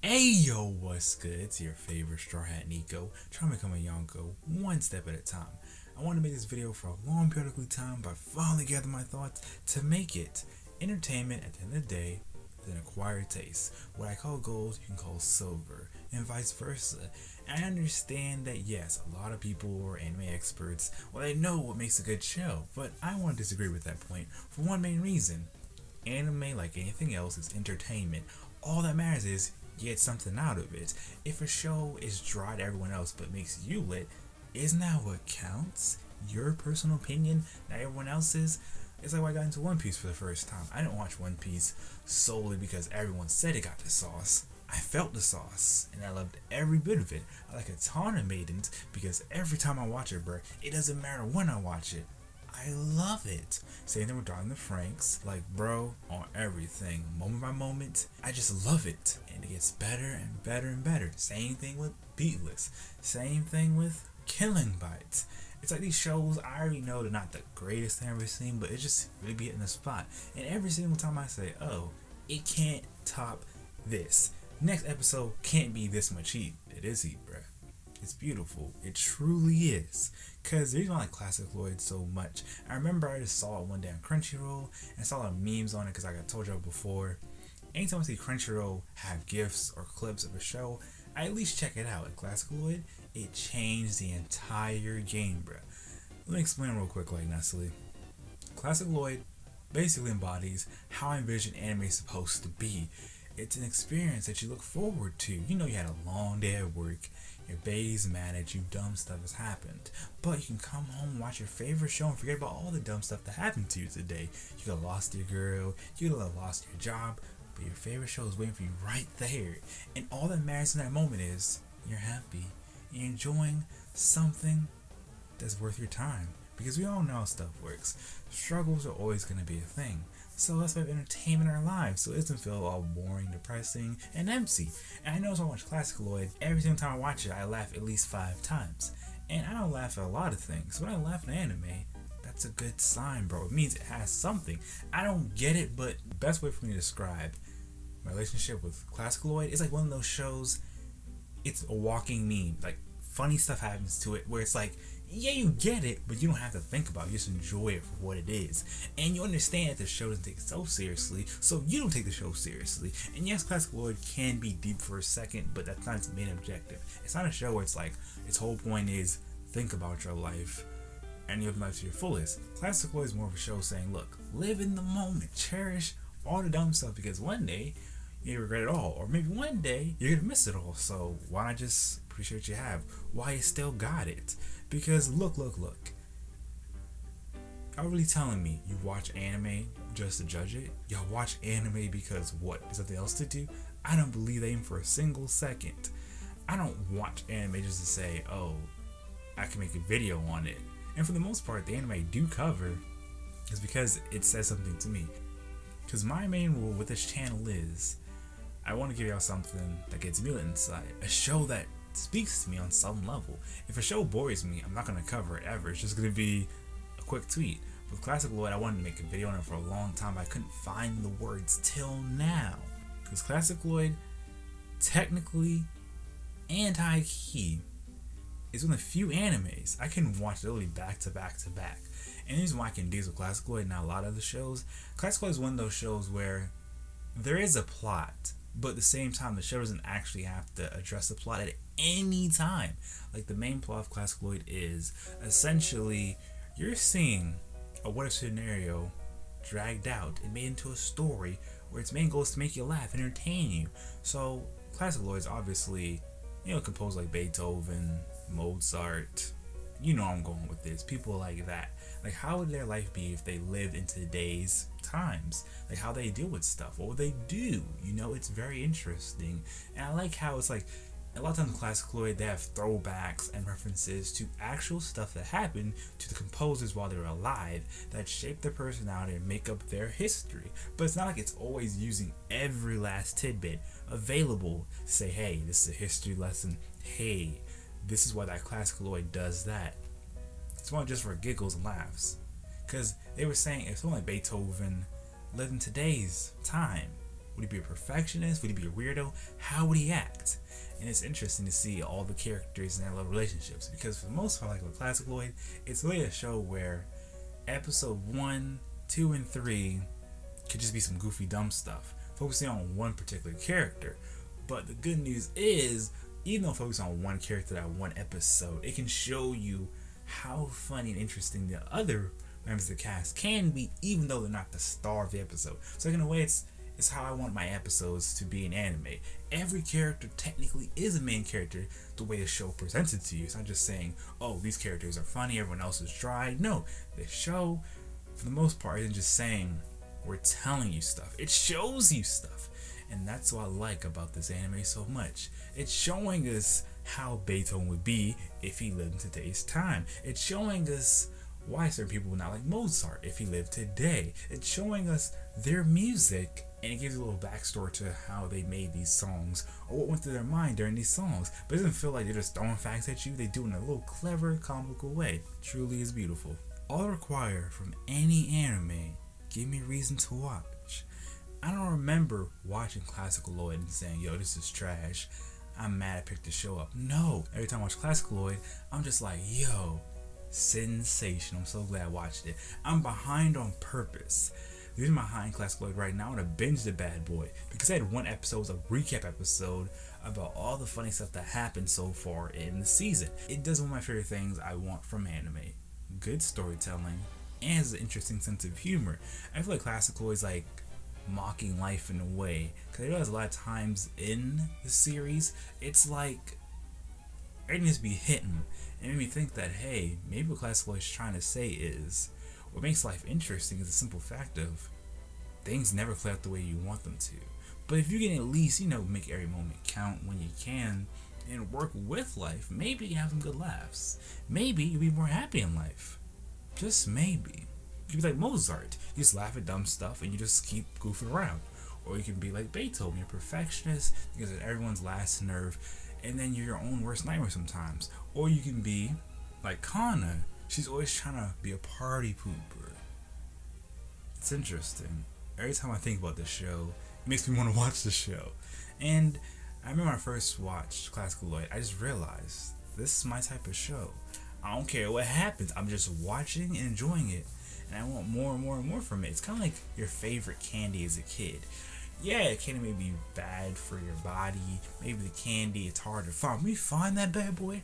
Hey yo, what's good? It's your favorite Straw Hat Nico, trying to become a Yonko one step at a time. I want to make this video for a long period of time, but finally gather my thoughts to make it entertainment at the end of the day with an acquired taste. What I call gold, you can call silver, and vice versa. And I understand that yes, a lot of people are anime experts, well they know what makes a good show, but I want to disagree with that point for one main reason. Anime, like anything else, is entertainment. All that matters is you get something out of it. If a show is dry to everyone else but makes you lit, isn't that what counts? Your personal opinion, not everyone else's? It's like when I got into One Piece for the first time. I didn't watch One Piece solely because everyone said it got the sauce. I felt the sauce, and I loved every bit of it. I like a ton of Maidens because every time I watch it, bro, it doesn't matter when I watch it. I love it. Same thing with Darling the Franks. Like, bro, on everything, moment by moment, I just love it. And it gets better and better and better. Same thing with Beatless. Same thing with Killing Bites. It's like these shows, I already know they're not the greatest thing I've ever seen, but it just really be hitting the spot. And every single time I say, oh, it can't top this. Next episode can't be this much heat. It is heat, bruh. It's beautiful. It truly is. Cause the reason why I like Classic Lloyd so much, I remember I just saw it one day on Crunchyroll and saw a lot of memes on it because like I told y'all before. Anytime I see Crunchyroll have gifs or clips of a show, I at least check it out. Like Classic Lloyd, it changed the entire game, bruh. Let me explain real quick like Nestle. Classic Lloyd basically embodies how I envision anime is supposed to be. It's an experience that you look forward to. You know you had a long day at work, your bae's mad at you, dumb stuff has happened. But you can come home, watch your favorite show, and forget about all the dumb stuff that happened to you today. You could have lost your girl, you could have lost your job, but your favorite show is waiting for you right there. And all that matters in that moment is you're happy. You're enjoying something that's worth your time. Because we all know how stuff works. Struggles are always going to be a thing. So let's have entertainment in our lives so it doesn't feel all boring, depressing, and empty. And I know as I watch Classic Lloyd, every single time I watch it, I laugh at least 5 times. And I don't laugh at a lot of things. When I laugh at anime, that's a good sign, bro. It means it has something. I don't get it, but the best way for me to describe my relationship with Classic Lloyd is like one of those shows, it's a walking meme. Like, funny stuff happens to it where it's like, yeah, you get it, but you don't have to think about it. You just enjoy it for what it is. And you understand that the show doesn't take it so seriously, so you don't take the show seriously. And yes, Classic Lloyd can be deep for a second, but that's not its main objective. It's not a show where it's like, its whole point is, think about your life and live life to your fullest. Classic Lloyd is more of a show saying, look, live in the moment, cherish all the dumb stuff, because one day, you regret it all, or maybe one day you're gonna miss it all. So why not just appreciate what you have while you still got it? Because look, y'all really telling me you watch anime just to judge it? Y'all watch anime because what? There's something else to do? I don't believe that even for a single second. I don't watch anime just to say, oh, I can make a video on it. And for the most part, the anime I do cover is because it says something to me. Because my main rule with this channel is, I want to give y'all something that gets me lit inside. A show that speaks to me on some level. If a show bores me, I'm not going to cover it ever. It's just going to be a quick tweet. With Classic Lloyd, I wanted to make a video on it for a long time, but I couldn't find the words till now. Because Classic Lloyd, technically and high key, is one of the few animes I can watch literally back to back to back. And the reason why I can do this with Classic Lloyd and not a lot of other shows, Classic Lloyd is one of those shows where there is a plot, but at the same time, the show doesn't actually have to address the plot at any time. Like, the main plot of Classic Lloyd is essentially you're seeing a what if scenario dragged out and made into a story where its main goal is to make you laugh, entertain you. So Classic Lloyd is obviously, composed like Beethoven, Mozart. You know I'm going with this. People like that. Like, how would their life be if they lived in today's times? Like, how they deal with stuff. What would they do? It's very interesting. And I like how it's like, a lot of times in Classic Lloyd, they have throwbacks and references to actual stuff that happened to the composers while they were alive that shaped their personality and make up their history. But it's not like it's always using every last tidbit available to say, hey, this is a history lesson. Hey, this is why that Classic Lloyd does that. It's more just for giggles and laughs. Because they were saying if someone like Beethoven lived in today's time, Would he be a perfectionist? Would he be a weirdo? How would he act? And it's interesting to see all the characters and their love relationships, because for the most part, like with Classic Lloyd, it's really a show where episode 1, 2, and 3 could just be some goofy dumb stuff, focusing on one particular character. But the good news is, even though focusing on one character that one episode, it can show you how funny and interesting the other members of the cast can be, even though they're not the star of the episode. So in a way, it's how I want my episodes to be in anime. Every character technically is a main character the way the show presents it to you. It's not just saying, oh, these characters are funny, everyone else is dry. No, the show, for the most part, isn't just saying, we're telling you stuff. It shows you stuff. And that's what I like about this anime so much. It's showing us how Beethoven would be if he lived in today's time. It's showing us why certain people would not like Mozart if he lived today. It's showing us their music, and it gives a little backstory to how they made these songs or what went through their mind during these songs. But it doesn't feel like they're just throwing facts at you. They do it in a little clever, comical way. It truly is beautiful. All I require from any anime, give me a reason to watch. I don't remember watching Classical Lloyd and saying, yo, this is trash, I'm mad I picked the show up. No, every time I watch Classical Lloyd, I'm just like, yo, sensation. I'm so glad I watched it. I'm behind on purpose. The reason I'm behind Classical Lloyd right now, I want to binge The Bad Boy, because I had one episode, a recap episode, about all the funny stuff that happened so far in the season. It does one of my favorite things I want from anime. Good storytelling, and has an interesting sense of humor. I feel like Classical is like mocking life in a way, because I realize a lot of times in the series, it's like everything just be hitting. And it made me think that, hey, maybe what Classical is trying to say is, what makes life interesting is the simple fact of things never play out the way you want them to. But if you can at least, make every moment count when you can and work with life, maybe you have some good laughs. Maybe you'll be more happy in life. Just maybe. You can be like Mozart. You just laugh at dumb stuff and you just keep goofing around. Or you can be like Beethoven. You're a perfectionist because it's everyone's last nerve, and then you're your own worst nightmare sometimes. Or you can be like Kana. She's always trying to be a party pooper. It's interesting. Every time I think about this show, it makes me want to watch the show. And I remember when I first watched Classical Lloyd, I just realized this is my type of show. I don't care what happens. I'm just watching and enjoying it. And I want more and more and more from it. It's kind of like your favorite candy as a kid. Yeah, candy may be bad for your body. Maybe the candy, it's hard to find. When you find that bad boy,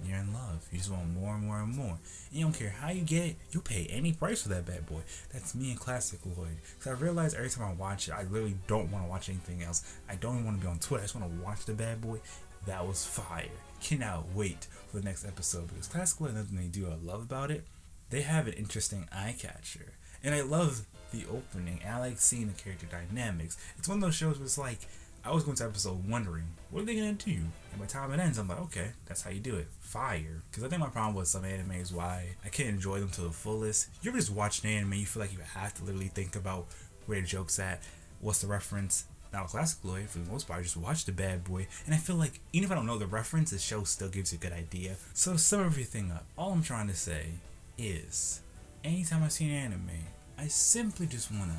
you're in love. You just want more and more and more. And you don't care how you get it. You'll pay any price for that bad boy. That's me and Classic Lloyd. Because I realize every time I watch it, I really don't want to watch anything else. I don't even want to be on Twitter. I just want to watch the bad boy. That was fire. Cannot wait for the next episode. Because Classic Lloyd, nothing they do I love about it, they have an interesting eye catcher. And I love the opening. And I like seeing the character dynamics. It's one of those shows where it's like, I was going to episode wondering, what are they going to do? And by the time it ends, I'm like, okay, that's how you do it. Fire. Because I think my problem with some animes why I can't enjoy them to the fullest. You ever just watch an anime, you feel like you have to literally think about where the joke's at, what's the reference. Now, Classic Lloyd, for the most part, I just watch The Bad Boy, and I feel like, even if I don't know the reference, the show still gives you a good idea. So to sum everything up, all I'm trying to say is, anytime I see an anime, I simply just want to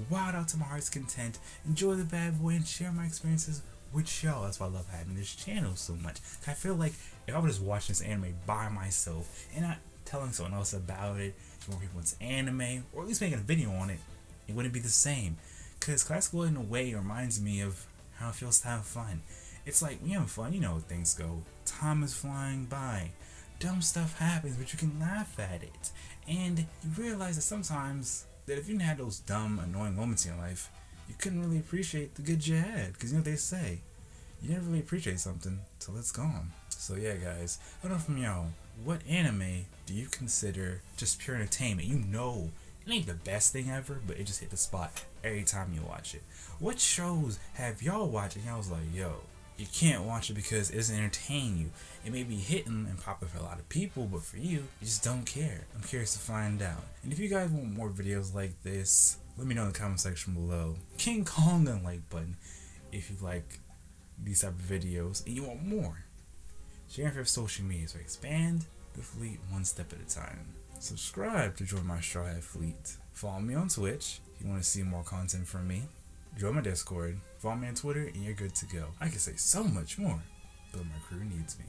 wild out to my heart's content, enjoy The Bad Boy, and share my experiences with y'all. That's why I love having this channel so much. I feel like if I would just watch this anime by myself and not telling someone else about it, more people into anime, or at least making a video on it, it wouldn't be the same. Because Classical in a way reminds me of how it feels to have fun. It's like when you're having fun, you know how things go. Time is flying by. Dumb stuff happens, but you can laugh at it. And you realize that sometimes that if you didn't have those dumb, annoying moments in your life, you couldn't really appreciate the good you had. Because you know what they say, you never really appreciate something till it's gone. So yeah, guys, I don't know from y'all, what anime do you consider just pure entertainment? You know, it ain't the best thing ever, but it just hit the spot every time you watch it. What shows have y'all watched and y'all was like, yo, you can't watch it because it doesn't entertain you? It may be hitting and popping for a lot of people, but for you, you just don't care. I'm curious to find out. And if you guys want more videos like this, let me know in the comment section below. King Kong the like button if you like these type of videos and you want more. Share your favorite social media so expand the fleet one step at a time. Subscribe to join my Straw Hat fleet. Follow me on Twitch if you want to see more content from me. Join my Discord, follow me on Twitter, and you're good to go. I can say so much more, but my crew needs me.